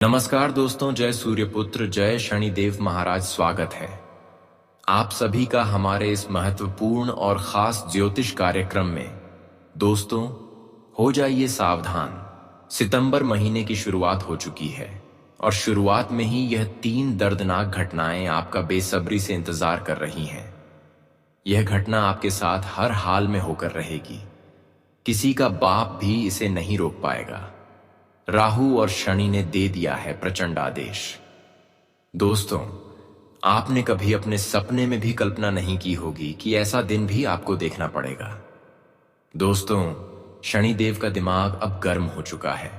नमस्कार दोस्तों, जय सूर्यपुत्र, जय शनिदेव महाराज। स्वागत है आप सभी का हमारे इस महत्वपूर्ण और खास ज्योतिष कार्यक्रम में। दोस्तों, हो जाइए सावधान। सितंबर महीने की शुरुआत हो चुकी है और शुरुआत में ही यह 3 दर्दनाक घटनाएं आपका बेसब्री से इंतजार कर रही हैं। यह घटना आपके साथ हर हाल में होकर रहेगी। किसी का बाप भी इसे नहीं रोक पाएगा। राहु और शनि ने दे दिया है प्रचंड आदेश। दोस्तों, आपने कभी अपने सपने में भी कल्पना नहीं की होगी कि ऐसा दिन भी आपको देखना पड़ेगा। दोस्तों, शनिदेव का दिमाग अब गर्म हो चुका है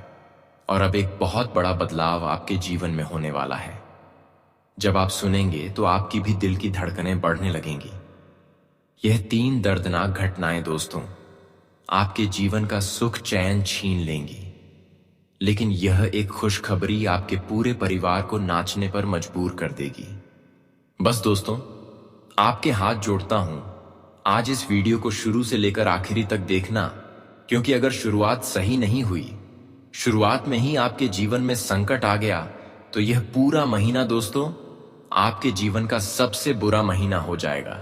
और अब एक बहुत बड़ा बदलाव आपके जीवन में होने वाला है। जब आप सुनेंगे तो आपकी भी दिल की धड़कनें बढ़ने लगेंगी। यह 3 दर्दनाक घटनाएं दोस्तों आपके जीवन का सुख चैन छीन लेंगी, लेकिन यह एक खुशखबरी आपके पूरे परिवार को नाचने पर मजबूर कर देगी। बस दोस्तों, आपके हाथ जोड़ता हूं, आज इस वीडियो को शुरू से लेकर आखिरी तक देखना, क्योंकि अगर शुरुआत सही नहीं हुई, शुरुआत में ही आपके जीवन में संकट आ गया, तो यह पूरा महीना दोस्तों आपके जीवन का सबसे बुरा महीना हो जाएगा।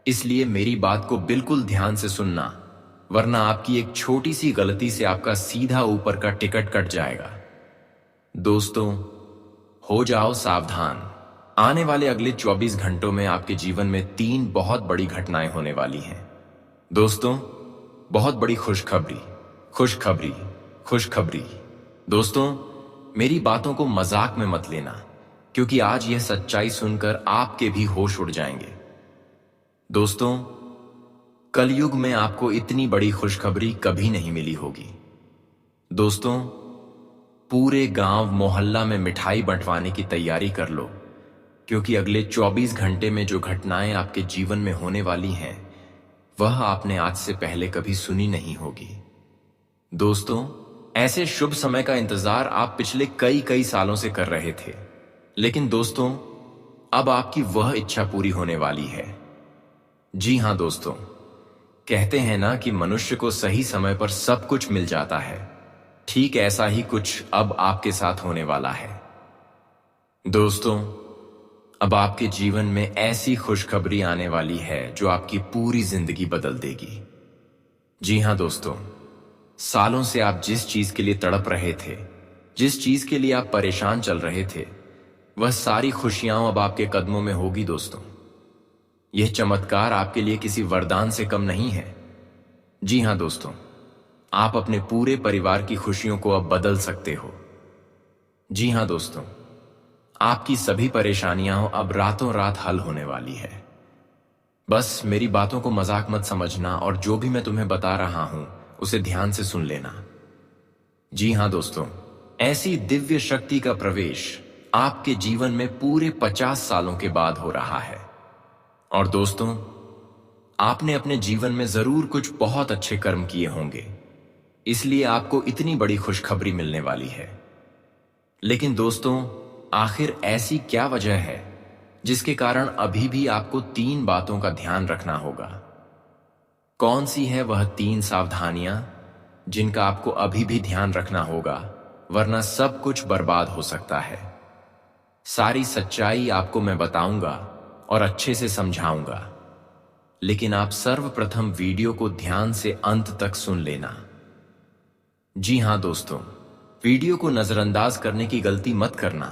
इसलिए मेरी बात को बिल्कुल ध्यान से सुनना, वरना आपकी एक छोटी सी गलती से आपका सीधा ऊपर का टिकट कट जाएगा। दोस्तों, हो जाओ सावधान। आने वाले अगले 24 घंटों में आपके जीवन में 3 बहुत बड़ी घटनाएं होने वाली हैं। दोस्तों, बहुत बड़ी खुशखबरी, खुशखबरी, खुशखबरी। दोस्तों, मेरी बातों को मजाक में मत लेना, क्योंकि आज यह सच्चाई सुनकर आपके भी होश उड़ जाएंगे। दोस्तों, कलयुग में आपको इतनी बड़ी खुशखबरी कभी नहीं मिली होगी। दोस्तों, पूरे गांव मोहल्ला में मिठाई बंटवाने की तैयारी कर लो, क्योंकि अगले 24 घंटे में जो घटनाएं आपके जीवन में होने वाली हैं, वह आपने आज से पहले कभी सुनी नहीं होगी। दोस्तों, ऐसे शुभ समय का इंतजार आप पिछले कई सालों से कर रहे थे, लेकिन दोस्तों अब आपकी वह इच्छा पूरी होने वाली है। जी हां दोस्तों, कहते हैं ना कि मनुष्य को सही समय पर सब कुछ मिल जाता है। ठीक ऐसा ही कुछ अब आपके साथ होने वाला है। दोस्तों, अब आपके जीवन में ऐसी खुशखबरी आने वाली है जो आपकी पूरी जिंदगी बदल देगी। जी हां दोस्तों, सालों से आप जिस चीज के लिए तड़प रहे थे, जिस चीज के लिए आप परेशान चल रहे थे, वह सारी खुशियां अब आपके कदमों में होगी। दोस्तों, यह चमत्कार आपके लिए किसी वरदान से कम नहीं है। जी हां दोस्तों, आप अपने पूरे परिवार की खुशियों को अब बदल सकते हो। जी हां दोस्तों, आपकी सभी परेशानियां अब रातों रात हल होने वाली है। बस मेरी बातों को मजाक मत समझना और जो भी मैं तुम्हें बता रहा हूं उसे ध्यान से सुन लेना। जी हां दोस्तों, ऐसी दिव्य शक्ति का प्रवेश आपके जीवन में पूरे 50 सालों के बाद हो रहा है। और दोस्तों, आपने अपने जीवन में जरूर कुछ बहुत अच्छे कर्म किए होंगे, इसलिए आपको इतनी बड़ी खुशखबरी मिलने वाली है। लेकिन दोस्तों, आखिर ऐसी क्या वजह है जिसके कारण अभी भी आपको 3 बातों का ध्यान रखना होगा? कौन सी है वह 3 सावधानियां जिनका आपको अभी भी ध्यान रखना होगा, वरना सब कुछ बर्बाद हो सकता है। सारी सच्चाई आपको मैं बताऊंगा और अच्छे से समझाऊंगा, लेकिन आप सर्वप्रथम वीडियो को ध्यान से अंत तक सुन लेना। जी हां दोस्तों, वीडियो को नजरअंदाज करने की गलती मत करना,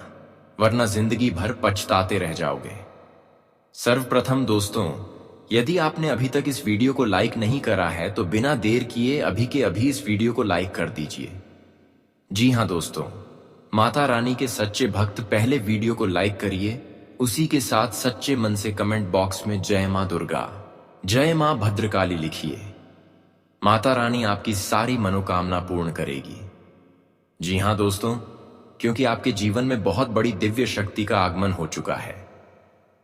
वरना जिंदगी भर पछताते रह जाओगे। सर्वप्रथम दोस्तों, यदि आपने अभी तक इस वीडियो को लाइक नहीं करा है तो बिना देर किए अभी के अभी इस वीडियो को लाइक कर दीजिए। जी हां दोस्तों, माता रानी के सच्चे भक्त पहले वीडियो को लाइक करिए, उसी के साथ सच्चे मन से कमेंट बॉक्स में जय मां दुर्गा, जय मां भद्रकाली लिखिए। माता रानी आपकी सारी मनोकामना पूर्ण करेगी। जी हां दोस्तों, क्योंकि आपके जीवन में बहुत बड़ी दिव्य शक्ति का आगमन हो चुका है।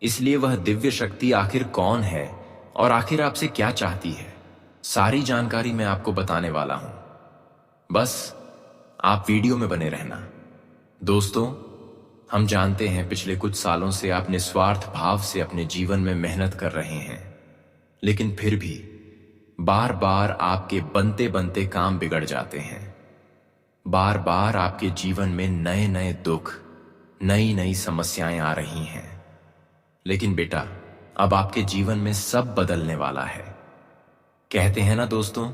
इसलिए वह दिव्य शक्ति आखिर कौन है और आखिर आपसे क्या चाहती है, सारी जानकारी मैं आपको बताने वाला हूं। बस आप वीडियो में बने रहना। दोस्तों, हम जानते हैं पिछले कुछ सालों से आप निस्वार्थ भाव से अपने जीवन में मेहनत कर रहे हैं, लेकिन फिर भी बार बार आपके बनते बनते काम बिगड़ जाते हैं। बार बार आपके जीवन में नए नए दुख, नई नई समस्याएं आ रही हैं। लेकिन बेटा, अब आपके जीवन में सब बदलने वाला है। कहते हैं ना दोस्तों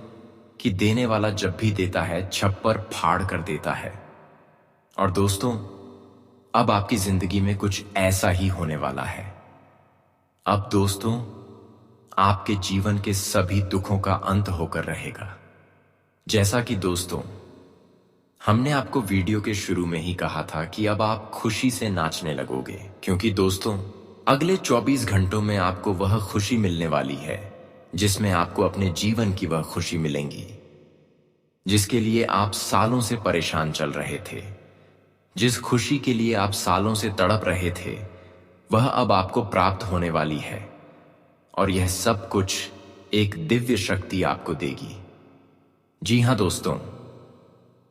कि देने वाला जब भी देता है छप्पर फाड़ कर देता है। और दोस्तों, अब आपकी जिंदगी में कुछ ऐसा ही होने वाला है। अब दोस्तों, आपके जीवन के सभी दुखों का अंत होकर रहेगा। जैसा कि दोस्तों, हमने आपको वीडियो के शुरू में ही कहा था कि अब आप खुशी से नाचने लगोगे, क्योंकि दोस्तों, अगले 24 घंटों में आपको वह खुशी मिलने वाली है जिसमें आपको अपने जीवन की वह खुशी मिलेंगी जिसके लिए आप सालों से परेशान चल रहे थे। जिस खुशी के लिए आप सालों से तड़प रहे थे, वह अब आपको प्राप्त होने वाली है। और यह सब कुछ एक दिव्य शक्ति आपको देगी। जी हां दोस्तों,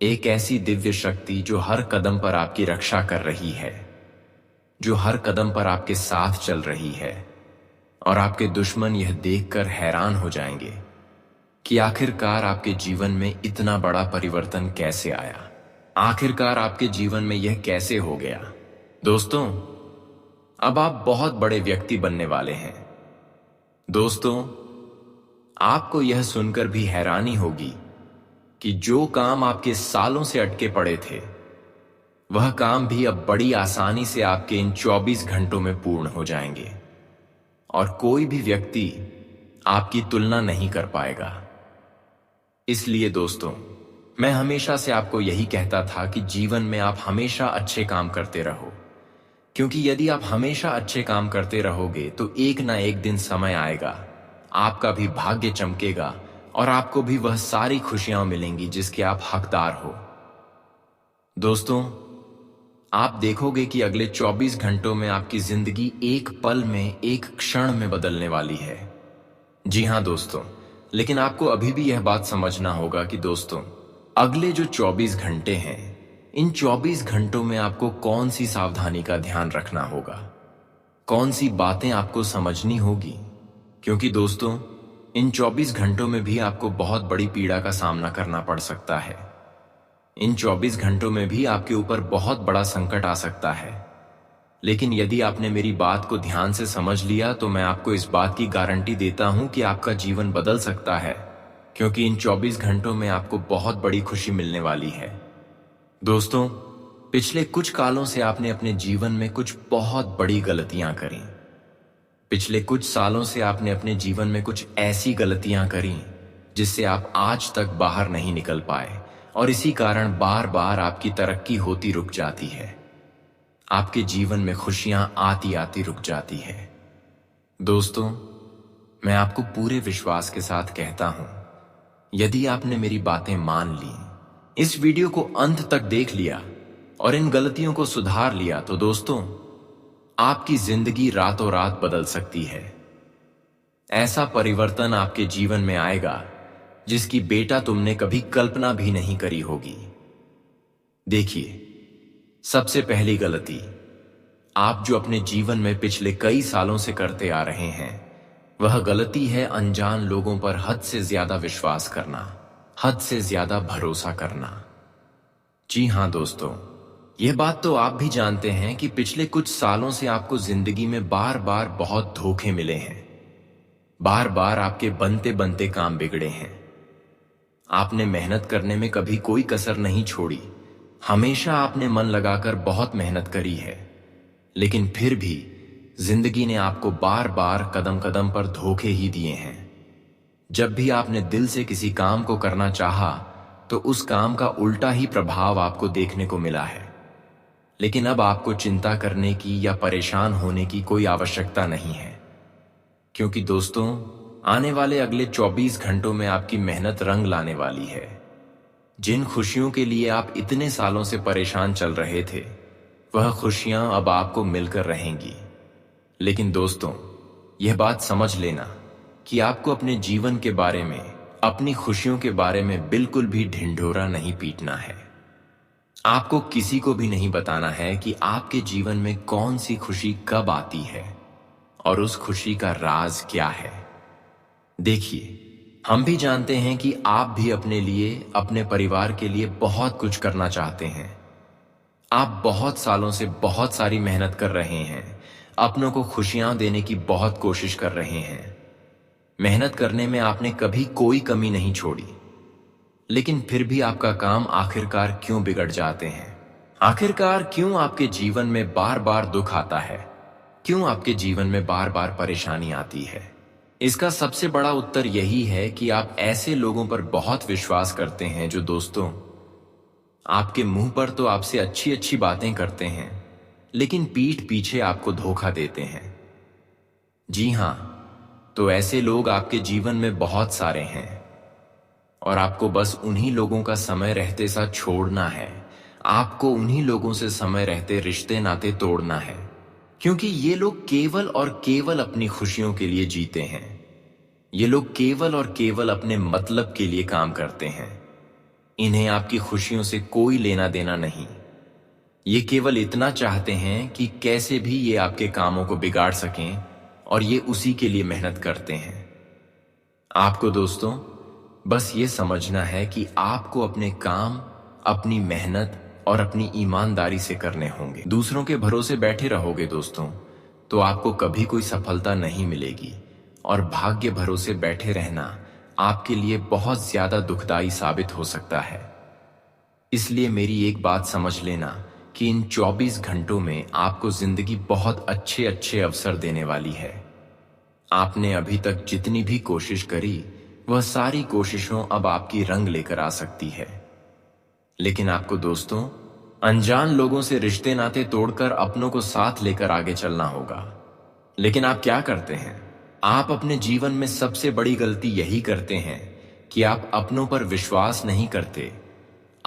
एक ऐसी दिव्य शक्ति जो हर कदम पर आपकी रक्षा कर रही है, जो हर कदम पर आपके साथ चल रही है। और आपके दुश्मन यह देखकर हैरान हो जाएंगे कि आखिरकार आपके जीवन में इतना बड़ा परिवर्तन कैसे आया, आखिरकार आपके जीवन में यह कैसे हो गया। दोस्तों, अब आप बहुत बड़े व्यक्ति बनने वाले हैं। दोस्तों, आपको यह सुनकर भी हैरानी होगी कि जो काम आपके सालों से अटके पड़े थे, वह काम भी अब बड़ी आसानी से आपके इन 24 घंटों में पूर्ण हो जाएंगे। और कोई भी व्यक्ति आपकी तुलना नहीं कर पाएगा। इसलिए दोस्तों, मैं हमेशा से आपको यही कहता था कि जीवन में आप हमेशा अच्छे काम करते रहो, क्योंकि यदि आप हमेशा अच्छे काम करते रहोगे तो एक ना एक दिन समय आएगा, आपका भी भाग्य चमकेगा और आपको भी वह सारी खुशियां मिलेंगी जिसके आप हकदार हो। दोस्तों, आप देखोगे कि अगले 24 घंटों में आपकी जिंदगी एक पल में, एक क्षण में बदलने वाली है। जी हां दोस्तों, लेकिन आपको अभी भी यह बात समझना होगा कि दोस्तों, अगले जो 24 घंटे हैं, इन 24 घंटों में आपको कौन सी सावधानी का ध्यान रखना होगा, कौन सी बातें आपको समझनी होगी। क्योंकि दोस्तों, इन 24 घंटों में भी आपको बहुत बड़ी पीड़ा का सामना करना पड़ सकता है। इन 24 घंटों में भी आपके ऊपर बहुत बड़ा संकट आ सकता है। लेकिन यदि आपने मेरी बात को ध्यान से समझ लिया तो मैं आपको इस बात की गारंटी देता हूं कि आपका जीवन बदल सकता है, क्योंकि इन 24 घंटों में आपको बहुत बड़ी खुशी मिलने वाली है। दोस्तों, पिछले कुछ कालों से आपने अपने जीवन में कुछ बहुत बड़ी गलतियां करी। पिछले कुछ सालों से आपने अपने जीवन में कुछ ऐसी गलतियां करी जिससे आप आज तक बाहर नहीं निकल पाए, और इसी कारण बार बार आपकी तरक्की होती रुक जाती है, आपके जीवन में खुशियां आती आती रुक जाती है। दोस्तों, मैं आपको पूरे विश्वास के साथ कहता हूं, यदि आपने मेरी बातें मान ली, इस वीडियो को अंत तक देख लिया और इन गलतियों को सुधार लिया, तो दोस्तों, आपकी जिंदगी रातों रात बदल सकती है। ऐसा परिवर्तन आपके जीवन में आएगा जिसकी बेटा तुमने कभी कल्पना भी नहीं करी होगी। देखिए, सबसे पहली गलती आप जो अपने जीवन में पिछले कई सालों से करते आ रहे हैं, वह गलती है अनजान लोगों पर हद से ज्यादा विश्वास करना, हद से ज्यादा भरोसा करना। जी हां दोस्तों, यह बात तो आप भी जानते हैं कि पिछले कुछ सालों से आपको जिंदगी में बार बार बहुत धोखे मिले हैं। बार बार आपके बनते बनते काम बिगड़े हैं। आपने मेहनत करने में कभी कोई कसर नहीं छोड़ी, हमेशा आपने मन लगाकर बहुत मेहनत करी है, लेकिन फिर भी जिंदगी ने आपको बार बार कदम कदम पर धोखे ही दिए हैं। जब भी आपने दिल से किसी काम को करना चाहा, तो उस काम का उल्टा ही प्रभाव आपको देखने को मिला है। लेकिन अब आपको चिंता करने की या परेशान होने की कोई आवश्यकता नहीं है, क्योंकि दोस्तों, आने वाले अगले 24 घंटों में आपकी मेहनत रंग लाने वाली है। जिन खुशियों के लिए आप इतने सालों से परेशान चल रहे थे, वह खुशियां अब आपको मिलकर रहेंगी। लेकिन दोस्तों, यह बात समझ लेना कि आपको अपने जीवन के बारे में, अपनी खुशियों के बारे में बिल्कुल भी ढिंढोरा नहीं पीटना है। आपको किसी को भी नहीं बताना है कि आपके जीवन में कौन सी खुशी कब आती है और उस खुशी का राज क्या है। देखिए, हम भी जानते हैं कि आप भी अपने लिए, अपने परिवार के लिए बहुत कुछ करना चाहते हैं। आप बहुत सालों से बहुत सारी मेहनत कर रहे हैं, अपनों को खुशियां देने की बहुत कोशिश कर रहे हैं। मेहनत करने में आपने कभी कोई कमी नहीं छोड़ी, लेकिन फिर भी आपका काम आखिरकार क्यों बिगड़ जाते हैं? आखिरकार क्यों आपके जीवन में बार बार दुख आता है? क्यों आपके जीवन में बार बार परेशानी आती है? इसका सबसे बड़ा उत्तर यही है कि आप ऐसे लोगों पर बहुत विश्वास करते हैं जो दोस्तों आपके मुंह पर तो आपसे अच्छी अच्छी बातें करते हैं, लेकिन पीठ पीछे आपको धोखा देते हैं। जी हां, तो ऐसे लोग आपके जीवन में बहुत सारे हैं और आपको बस उन्हीं लोगों का समय रहते साथ छोड़ना है। आपको उन्हीं लोगों से समय रहते रिश्ते नाते तोड़ना है, क्योंकि ये लोग केवल और केवल अपनी खुशियों के लिए जीते हैं। ये लोग केवल और केवल अपने मतलब के लिए काम करते हैं। इन्हें आपकी खुशियों से कोई लेना देना नहीं। ये केवल इतना चाहते हैं कि कैसे भी ये आपके कामों को बिगाड़ सकें, और ये उसी के लिए मेहनत करते हैं। आपको दोस्तों बस ये समझना है कि आपको अपने काम, अपनी मेहनत और अपनी ईमानदारी से करने होंगे। दूसरों के भरोसे बैठे रहोगे दोस्तों, तो आपको कभी कोई सफलता नहीं मिलेगी, और भाग्य भरोसे बैठे रहना आपके लिए बहुत ज्यादा दुखदाई साबित हो सकता है। इसलिए मेरी एक बात समझ लेना कि इन 24 घंटों में आपको जिंदगी बहुत अच्छे अच्छे अवसर देने वाली है। आपने अभी तक जितनी भी कोशिश करी, वह सारी कोशिशों अब आपकी रंग लेकर आ सकती है। लेकिन आपको दोस्तों अनजान लोगों से रिश्ते नाते तोड़कर अपनों को साथ लेकर आगे चलना होगा। लेकिन आप क्या करते हैं? आप अपने जीवन में सबसे बड़ी गलती यही करते हैं कि आप अपनों पर विश्वास नहीं करते,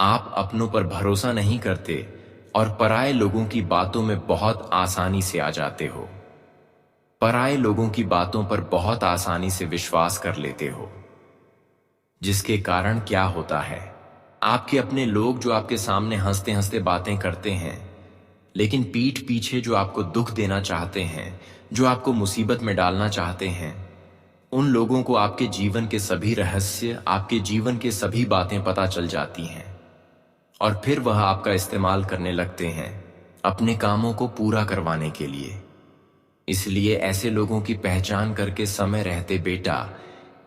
आप अपनों पर भरोसा नहीं करते और पराये लोगों की बातों में बहुत आसानी से आ जाते हो। पराये लोगों की बातों पर बहुत आसानी से विश्वास कर लेते हो, जिसके कारण क्या होता है, आपके अपने लोग जो आपके सामने हंसते हंसते बातें करते हैं, लेकिन पीठ पीछे जो आपको दुख देना चाहते हैं, जो आपको मुसीबत में डालना चाहते हैं, उन लोगों को आपके जीवन के सभी रहस्य, आपके जीवन के सभी बातें पता चल जाती हैं, और फिर वह आपका इस्तेमाल करने लगते हैं अपने कामों को पूरा करवाने के लिए। इसलिए ऐसे लोगों की पहचान करके समय रहते बेटा,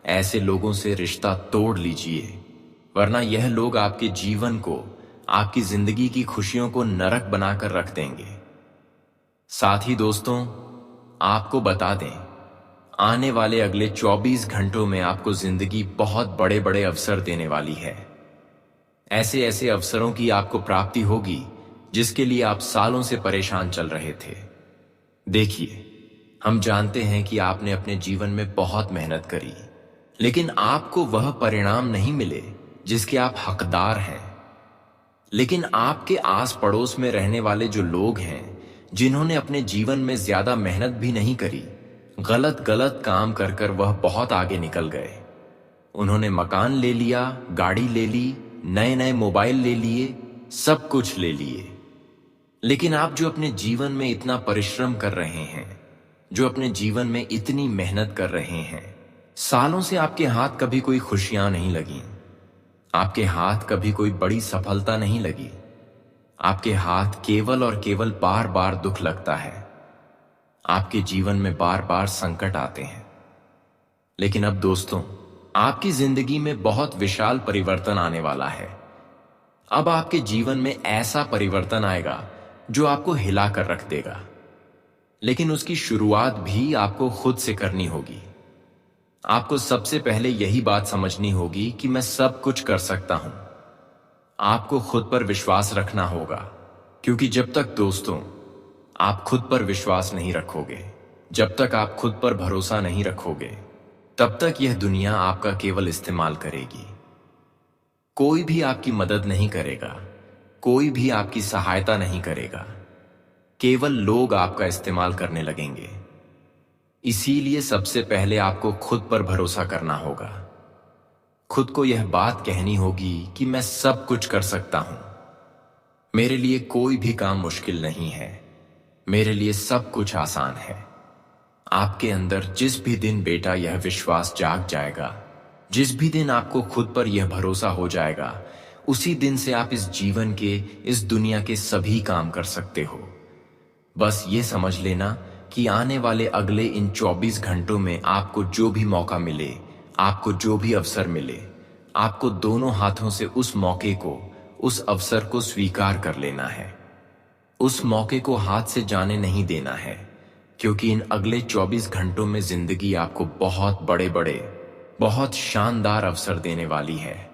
ऐसे लोगों से रिश्ता तोड़ लीजिए, वरना यह लोग आपके जीवन को, आपकी जिंदगी की खुशियों को नरक बनाकर रख देंगे। साथ ही दोस्तों आपको बता दें, आने वाले अगले 24 घंटों में आपको जिंदगी बहुत बड़े बड़े अवसर देने वाली है। ऐसे ऐसे अवसरों की आपको प्राप्ति होगी जिसके लिए आप सालों से परेशान चल रहे थे। देखिए, हम जानते हैं कि आपने अपने जीवन में बहुत मेहनत करी, लेकिन आपको वह परिणाम नहीं मिले जिसके आप हकदार हैं। लेकिन आपके आस पड़ोस में रहने वाले जो लोग हैं, जिन्होंने अपने जीवन में ज्यादा मेहनत भी नहीं करी, गलत गलत काम कर कर वह बहुत आगे निकल गए। उन्होंने मकान ले लिया, गाड़ी ले ली, नए नए मोबाइल ले लिए, सब कुछ ले लिए। लेकिन आप जो अपने जीवन में इतना परिश्रम कर रहे हैं, जो अपने जीवन में इतनी मेहनत कर रहे हैं, सालों से आपके हाथ कभी कोई खुशियां नहीं लगी, आपके हाथ कभी कोई बड़ी सफलता नहीं लगी, आपके हाथ केवल और केवल बार बार दुख लगता है, आपके जीवन में बार बार संकट आते हैं। लेकिन अब दोस्तों आपकी जिंदगी में बहुत विशाल परिवर्तन आने वाला है। अब आपके जीवन में ऐसा परिवर्तन आएगा जो आपको हिला कर रख देगा, लेकिन उसकी शुरुआत भी आपको खुद से करनी होगी। आपको सबसे पहले यही बात समझनी होगी कि मैं सब कुछ कर सकता हूं। आपको खुद पर विश्वास रखना होगा, क्योंकि जब तक दोस्तों आप खुद पर विश्वास नहीं रखोगे, जब तक आप खुद पर भरोसा नहीं रखोगे, तब तक यह दुनिया आपका केवल इस्तेमाल करेगी। कोई भी आपकी मदद नहीं करेगा, कोई भी आपकी सहायता नहीं करेगा, केवल लोग आपका इस्तेमाल करने लगेंगे। इसीलिए सबसे पहले आपको खुद पर भरोसा करना होगा। खुद को यह बात कहनी होगी कि मैं सब कुछ कर सकता हूं, मेरे लिए कोई भी काम मुश्किल नहीं है, मेरे लिए सब कुछ आसान है। आपके अंदर जिस भी दिन बेटा यह विश्वास जाग जाएगा, जिस भी दिन आपको खुद पर यह भरोसा हो जाएगा, उसी दिन से आप इस जीवन के, इस दुनिया के सभी काम कर सकते हो। बस ये समझ लेना कि आने वाले अगले इन 24 घंटों में आपको जो भी मौका मिले, आपको जो भी अवसर मिले, आपको दोनों हाथों से उस मौके को, उस अवसर को स्वीकार कर लेना है। उस मौके को हाथ से जाने नहीं देना है, क्योंकि इन अगले 24 घंटों में जिंदगी आपको बहुत बड़े बड़े, बहुत शानदार अवसर देने वाली है।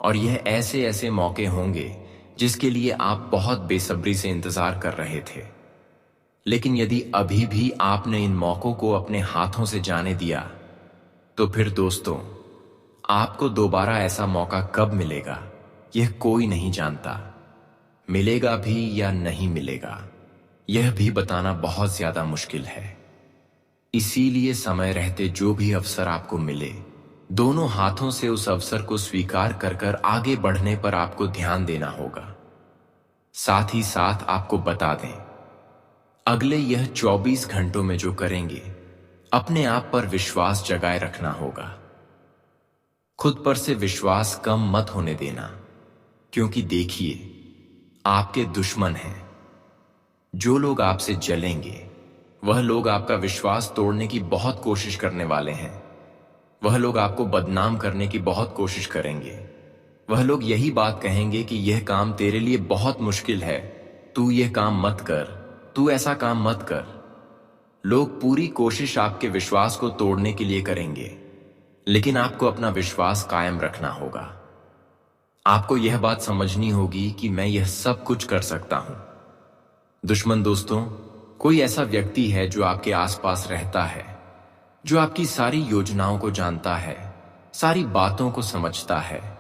और यह ऐसे ऐसे मौके होंगे जिसके लिए आप बहुत बेसब्री से इंतजार कर रहे थे। लेकिन यदि अभी भी आपने इन मौकों को अपने हाथों से जाने दिया, तो फिर दोस्तों, आपको दोबारा ऐसा मौका कब मिलेगा, यह कोई नहीं जानता। मिलेगा भी या नहीं मिलेगा, यह भी बताना बहुत ज्यादा मुश्किल है। इसीलिए समय रहते जो भी अवसर आपको मिले, दोनों हाथों से उस अवसर को स्वीकार कर कर आगे बढ़ने पर आपको ध्यान देना होगा। साथ ही साथ आपको बता दें, अगले यह 24 घंटों में जो करेंगे, अपने आप पर विश्वास जगाए रखना होगा। खुद पर से विश्वास कम मत होने देना, क्योंकि देखिए, आपके दुश्मन हैं। जो लोग आपसे जलेंगे, वह लोग आपका विश्वास तोड़ने की बहुत कोशिश करने वाले हैं। वह लोग आपको बदनाम करने की बहुत कोशिश करेंगे। वह लोग यही बात कहेंगे कि यह काम तेरे लिए बहुत मुश्किल है, तू यह काम मत कर, तू ऐसा काम मत कर। लोग पूरी कोशिश आपके विश्वास को तोड़ने के लिए करेंगे, लेकिन आपको अपना विश्वास कायम रखना होगा। आपको यह बात समझनी होगी कि मैं यह सब कुछ कर सकता हूं। दुश्मन दोस्तों, कोई ऐसा व्यक्ति है जो आपके आसपास रहता है, जो आपकी सारी योजनाओं को जानता है, सारी बातों को समझता है,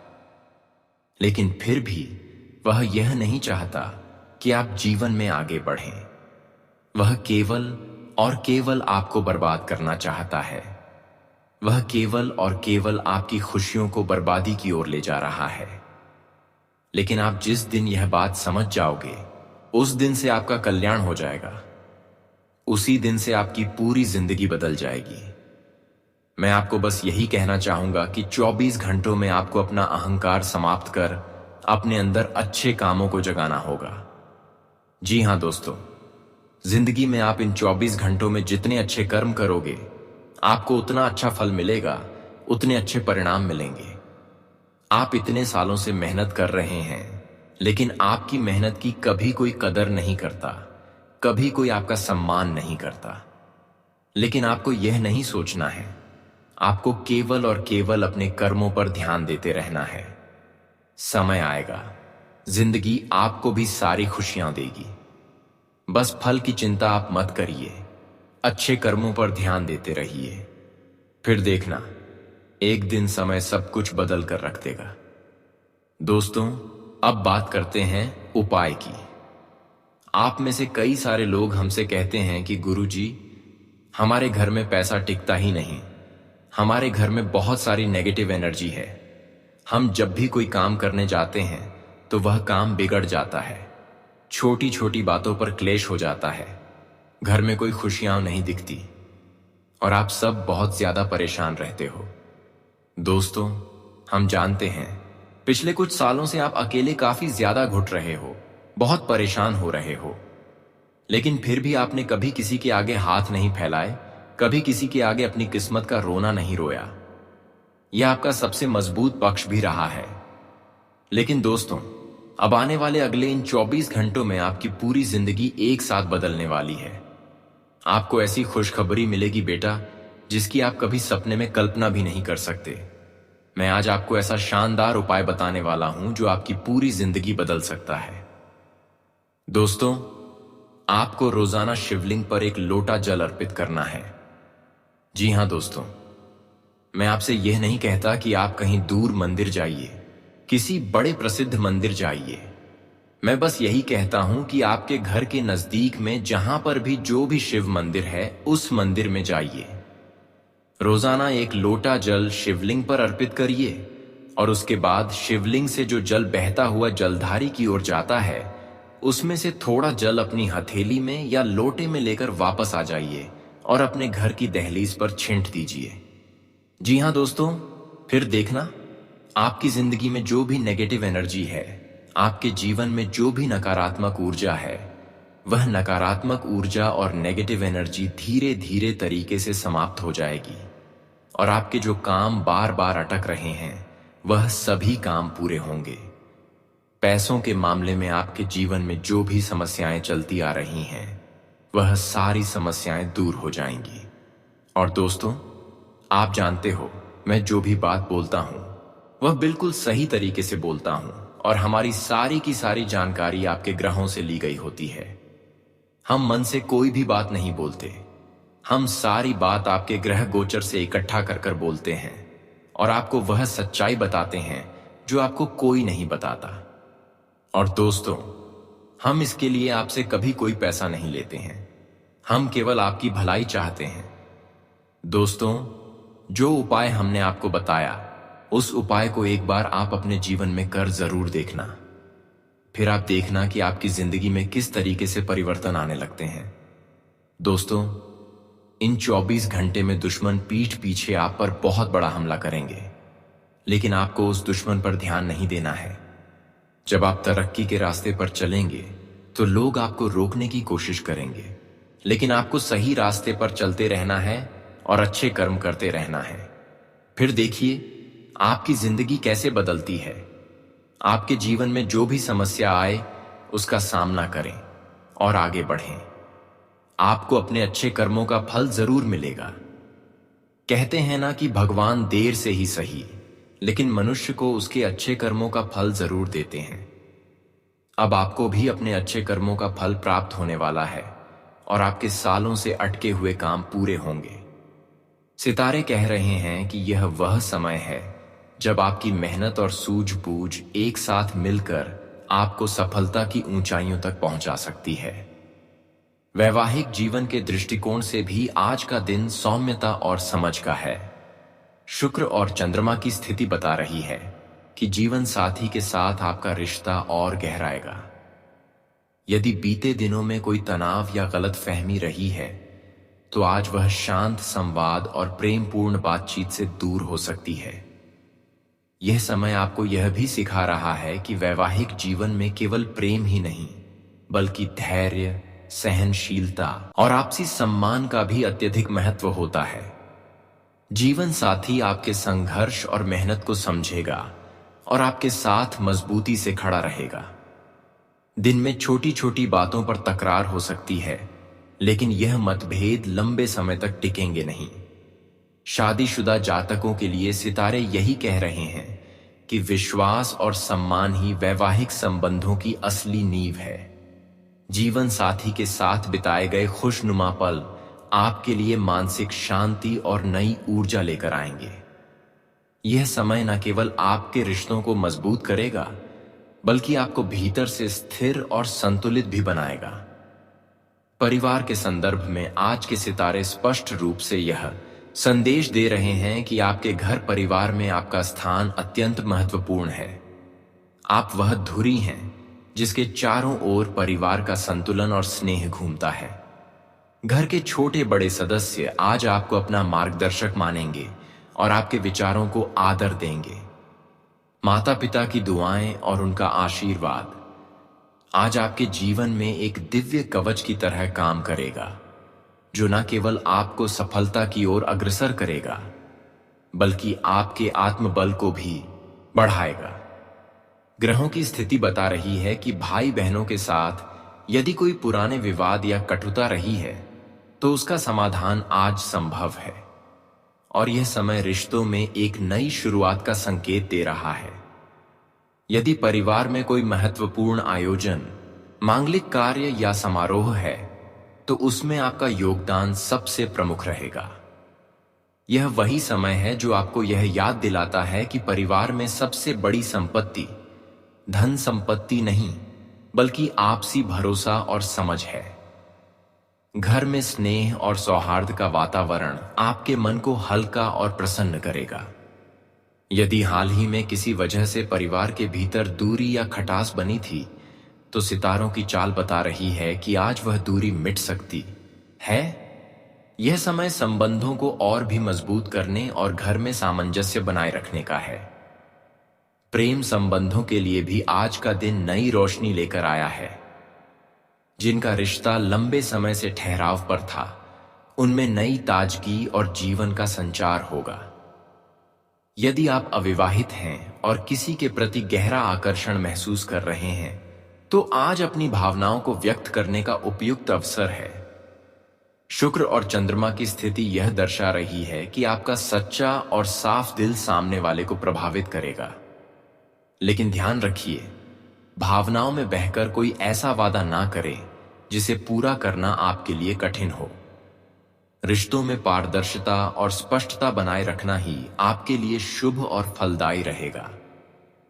लेकिन फिर भी वह यह नहीं चाहता कि आप जीवन में आगे बढ़ें। वह केवल और केवल आपको बर्बाद करना चाहता है। वह केवल और केवल आपकी खुशियों को बर्बादी की ओर ले जा रहा है। लेकिन आप जिस दिन यह बात समझ जाओगे, उस दिन से आपका कल्याण हो जाएगा। उसी दिन से आपकी पूरी जिंदगी बदल जाएगी। मैं आपको बस यही कहना चाहूंगा कि 24 घंटों में आपको अपना अहंकार समाप्त कर अपने अंदर अच्छे कामों को जगाना होगा। जी हां दोस्तों, जिंदगी में आप इन 24 घंटों में जितने अच्छे कर्म करोगे, आपको उतना अच्छा फल मिलेगा, उतने अच्छे परिणाम मिलेंगे। आप इतने सालों से मेहनत कर रहे हैं, लेकिन आपकी मेहनत की कभी कोई कदर नहीं करता, कभी कोई आपका सम्मान नहीं करता। लेकिन आपको यह नहीं सोचना है, आपको केवल और केवल अपने कर्मों पर ध्यान देते रहना है। समय आएगा, जिंदगी आपको भी सारी खुशियां देगी। बस फल की चिंता आप मत करिए, अच्छे कर्मों पर ध्यान देते रहिए। फिर देखना, एक दिन समय सब कुछ बदल कर रख देगा। दोस्तों, अब बात करते हैं उपाय की। आप में से कई सारे लोग हमसे कहते हैं कि गुरुजी, हमारे घर में पैसा टिकता ही नहीं, हमारे घर में बहुत सारी नेगेटिव एनर्जी है। हम जब भी कोई काम करने जाते हैं तो वह काम बिगड़ जाता है, छोटी छोटी बातों पर क्लेश हो जाता है, घर में कोई खुशियां नहीं दिखती और आप सब बहुत ज्यादा परेशान रहते हो। दोस्तों, हम जानते हैं पिछले कुछ सालों से आप अकेले काफी ज्यादा घुट रहे हो, बहुत परेशान हो रहे हो, लेकिन फिर भी आपने कभी किसी के आगे हाथ नहीं फैलाए, कभी किसी के आगे अपनी किस्मत का रोना नहीं रोया। यह आपका सबसे मजबूत पक्ष भी रहा है। लेकिन दोस्तों, अब आने वाले अगले इन 24 घंटों में आपकी पूरी जिंदगी एक साथ बदलने वाली है। आपको ऐसी खुशखबरी मिलेगी बेटा, जिसकी आप कभी सपने में कल्पना भी नहीं कर सकते। मैं आज आपको ऐसा शानदार उपाय बताने वाला हूं जो आपकी पूरी जिंदगी बदल सकता है। दोस्तों, आपको रोजाना शिवलिंग पर एक लोटा जल अर्पित करना है। जी हां दोस्तों, मैं आपसे यह नहीं कहता कि आप कहीं दूर मंदिर जाइए, किसी बड़े प्रसिद्ध मंदिर जाइए। मैं बस यही कहता हूं कि आपके घर के नजदीक में जहां पर भी जो भी शिव मंदिर है, उस मंदिर में जाइए। रोजाना एक लोटा जल शिवलिंग पर अर्पित करिए और उसके बाद शिवलिंग से जो जल बहता हुआ जलधारी की ओर जाता है, उसमें से थोड़ा जल अपनी हथेली में या लोटे में लेकर वापस आ जाइए और अपने घर की दहलीज पर छिंट दीजिए। जी हां दोस्तों, फिर देखना, आपकी जिंदगी में जो भी नेगेटिव एनर्जी है, आपके जीवन में जो भी नकारात्मक ऊर्जा है, वह नकारात्मक ऊर्जा और नेगेटिव एनर्जी धीरे धीरे तरीके से समाप्त हो जाएगी और आपके जो काम बार बार अटक रहे हैं वह सभी काम पूरे होंगे। पैसों के मामले में आपके जीवन में जो भी समस्याएं चलती आ रही हैं वह सारी समस्याएं दूर हो जाएंगी। और दोस्तों, आप जानते हो, मैं जो भी बात बोलता हूं वह बिल्कुल सही तरीके से बोलता हूं और हमारी सारी की सारी जानकारी आपके ग्रहों से ली गई होती है। हम मन से कोई भी बात नहीं बोलते, हम सारी बात आपके ग्रह गोचर से इकट्ठा कर कर बोलते हैं और आपको वह सच्चाई बताते हैं जो आपको कोई नहीं बताता। और दोस्तों, हम इसके लिए आपसे कभी कोई पैसा नहीं लेते हैं, हम केवल आपकी भलाई चाहते हैं। दोस्तों, जो उपाय हमने आपको बताया उस उपाय को एक बार आप अपने जीवन में कर जरूर देखना, फिर आप देखना कि आपकी जिंदगी में किस तरीके से परिवर्तन आने लगते हैं। दोस्तों, इन 24 घंटे में दुश्मन पीठ पीछे आप पर बहुत बड़ा हमला करेंगे, लेकिन आपको उस दुश्मन पर ध्यान नहीं देना है। जब आप तरक्की के रास्ते पर चलेंगे तो लोग आपको रोकने की कोशिश करेंगे, लेकिन आपको सही रास्ते पर चलते रहना है और अच्छे कर्म करते रहना है। फिर देखिए आपकी जिंदगी कैसे बदलती है। आपके जीवन में जो भी समस्या आए उसका सामना करें और आगे बढ़ें। आपको अपने अच्छे कर्मों का फल जरूर मिलेगा। कहते हैं ना कि भगवान देर से ही सही, लेकिन मनुष्य को उसके अच्छे कर्मों का फल जरूर देते हैं। अब आपको भी अपने अच्छे कर्मों का फल प्राप्त होने वाला है और आपके सालों से अटके हुए काम पूरे होंगे। सितारे कह रहे हैं कि यह वह समय है जब आपकी मेहनत और सूझबूझ एक साथ मिलकर आपको सफलता की ऊंचाइयों तक पहुंचा सकती है। वैवाहिक जीवन के दृष्टिकोण से भी आज का दिन सौम्यता और समझ का है। शुक्र और चंद्रमा की स्थिति बता रही है कि जीवन साथी के साथ आपका रिश्ता और गहराएगा। यदि बीते दिनों में कोई तनाव या गलतफहमी रही है तो आज वह शांत संवाद और प्रेमपूर्ण बातचीत से दूर हो सकती है। यह समय आपको यह भी सिखा रहा है कि वैवाहिक जीवन में केवल प्रेम ही नहीं, बल्कि धैर्य, सहनशीलता और आपसी सम्मान का भी अत्यधिक महत्व होता है। जीवन साथी आपके संघर्ष और मेहनत को समझेगा और आपके साथ मजबूती से खड़ा रहेगा। दिन में छोटी छोटी बातों पर तकरार हो सकती है, लेकिन यह मतभेद लंबे समय तक टिकेंगे नहीं। शादीशुदा जातकों के लिए सितारे यही कह रहे हैं कि विश्वास और सम्मान ही वैवाहिक संबंधों की असली नींव है। जीवन साथी के साथ बिताए गए खुशनुमा पल आपके लिए मानसिक शांति और नई ऊर्जा लेकर आएंगे। यह समय न केवल आपके रिश्तों को मजबूत करेगा, बल्कि आपको भीतर से स्थिर और संतुलित भी बनाएगा। परिवार के संदर्भ में आज के सितारे स्पष्ट रूप से यह संदेश दे रहे हैं कि आपके घर परिवार में आपका स्थान अत्यंत महत्वपूर्ण है। आप वह धुरी हैं जिसके चारों ओर परिवार का संतुलन और स्नेह घूमता है। घर के छोटे बड़े सदस्य आज आपको अपना मार्गदर्शक मानेंगे और आपके विचारों को आदर देंगे। माता पिता की दुआएं और उनका आशीर्वाद आज आपके जीवन में एक दिव्य कवच की तरह काम करेगा, जो न केवल आपको सफलता की ओर अग्रसर करेगा, बल्कि आपके आत्मबल को भी बढ़ाएगा। ग्रहों की स्थिति बता रही है कि भाई बहनों के साथ यदि कोई पुराने विवाद या कटुता रही है तो उसका समाधान आज संभव है और यह समय रिश्तों में एक नई शुरुआत का संकेत दे रहा है। यदि परिवार में कोई महत्वपूर्ण आयोजन, मांगलिक कार्य या समारोह है तो उसमें आपका योगदान सबसे प्रमुख रहेगा। यह वही समय है जो आपको यह याद दिलाता है कि परिवार में सबसे बड़ी संपत्ति धन संपत्ति नहीं, बल्कि आपसी भरोसा और समझ है। घर में स्नेह और सौहार्द का वातावरण आपके मन को हल्का और प्रसन्न करेगा। यदि हाल ही में किसी वजह से परिवार के भीतर दूरी या खटास बनी थी तो सितारों की चाल बता रही है कि आज वह दूरी मिट सकती है। यह समय संबंधों को और भी मजबूत करने और घर में सामंजस्य बनाए रखने का है। प्रेम संबंधों के लिए भी आज का दिन नई रोशनी लेकर आया है। जिनका रिश्ता लंबे समय से ठहराव पर था, उनमें नई ताजगी और जीवन का संचार होगा। यदि आप अविवाहित हैं और किसी के प्रति गहरा आकर्षण महसूस कर रहे हैं, तो आज अपनी भावनाओं को व्यक्त करने का उपयुक्त अवसर है। शुक्र और चंद्रमा की स्थिति यह दर्शा रही है कि आपका सच्चा और साफ दिल सामने वाले को प्रभावित करेगा। लेकिन ध्यान रखिए, भावनाओं में बहकर कोई ऐसा वादा ना करें जिसे पूरा करना आपके लिए कठिन हो। रिश्तों में पारदर्शिता और स्पष्टता बनाए रखना ही आपके लिए शुभ और फलदायी रहेगा।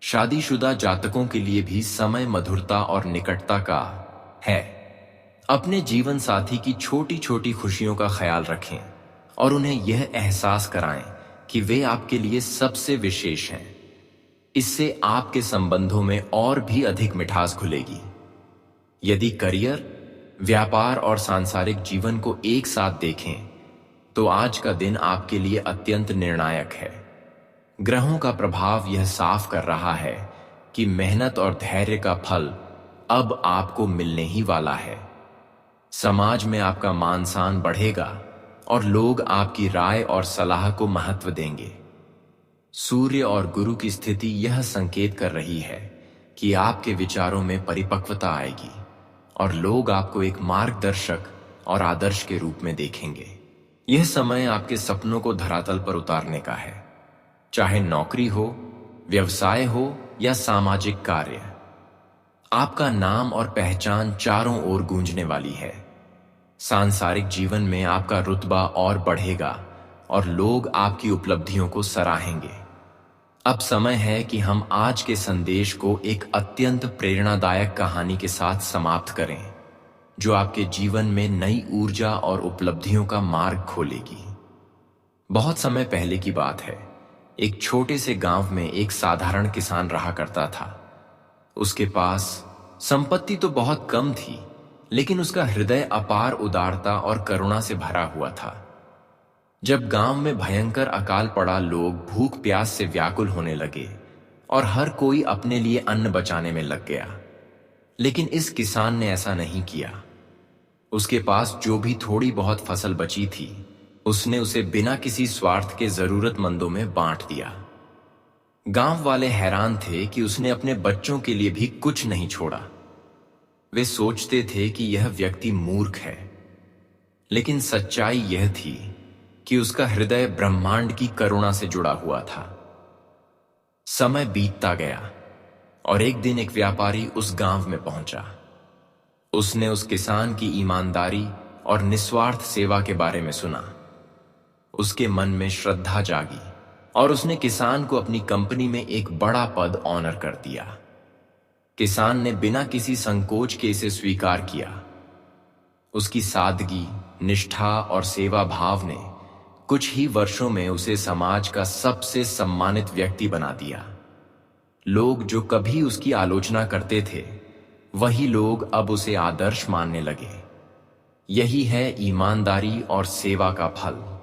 शादीशुदा जातकों के लिए भी समय मधुरता और निकटता का है। अपने जीवन साथी की छोटी छोटी खुशियों का ख्याल रखें और उन्हें यह एहसास कराएं कि वे आपके लिए सबसे विशेष हैं। इससे आपके संबंधों में और भी अधिक मिठास घुलेगी। यदि करियर, व्यापार और सांसारिक जीवन को एक साथ देखें, तो आज का दिन आपके लिए अत्यंत निर्णायक है। ग्रहों का प्रभाव यह साफ कर रहा है कि मेहनत और धैर्य का फल अब आपको मिलने ही वाला है। समाज में आपका मान सम्मान बढ़ेगा और लोग आपकी राय और सलाह को महत्व देंगे। सूर्य और गुरु की स्थिति यह संकेत कर रही है कि आपके विचारों में परिपक्वता आएगी और लोग आपको एक मार्गदर्शक और आदर्श के रूप में देखेंगे। यह समय आपके सपनों को धरातल पर उतारने का है, चाहे नौकरी हो, व्यवसाय हो या सामाजिक कार्य। आपका नाम और पहचान चारों ओर गूंजने वाली है। सांसारिक जीवन में आपका रुतबा और बढ़ेगा और लोग आपकी उपलब्धियों को सराहेंगे। अब समय है कि हम आज के संदेश को एक अत्यंत प्रेरणादायक कहानी के साथ समाप्त करें, जो आपके जीवन में नई ऊर्जा और उपलब्धियों का मार्ग खोलेगी। बहुत समय पहले की बात है। एक छोटे से गांव में एक साधारण किसान रहा करता था। उसके पास संपत्ति तो बहुत कम थी, लेकिन उसका हृदय अपार उदारता और करुणा से भरा हुआ था। जब गांव में भयंकर अकाल पड़ा, लोग भूख प्यास से व्याकुल होने लगे और हर कोई अपने लिए अन्न बचाने में लग गया। लेकिन इस किसान ने ऐसा नहीं किया। उसके पास जो भी थोड़ी बहुत फसल बची थी, उसने उसे बिना किसी स्वार्थ के जरूरतमंदों में बांट दिया। गांव वाले हैरान थे कि उसने अपने बच्चों के लिए भी कुछ नहीं छोड़ा। वे सोचते थे कि यह व्यक्ति मूर्ख है, लेकिन सच्चाई यह थी कि उसका हृदय ब्रह्मांड की करुणा से जुड़ा हुआ था। समय बीतता गया और एक दिन एक व्यापारी उस गांव में पहुंचा। उसने उस किसान की ईमानदारी और निस्वार्थ सेवा के बारे में सुना। उसके मन में श्रद्धा जागी और उसने किसान को अपनी कंपनी में एक बड़ा पद ऑनर कर दिया। किसान ने बिना किसी संकोच के इसे स्वीकार किया। उसकी सादगी, निष्ठा और सेवा भाव ने कुछ ही वर्षों में उसे समाज का सबसे सम्मानित व्यक्ति बना दिया। लोग जो कभी उसकी आलोचना करते थे, वही लोग अब उसे आदर्श मानने लगे। यही है ईमानदारी और सेवा का फल।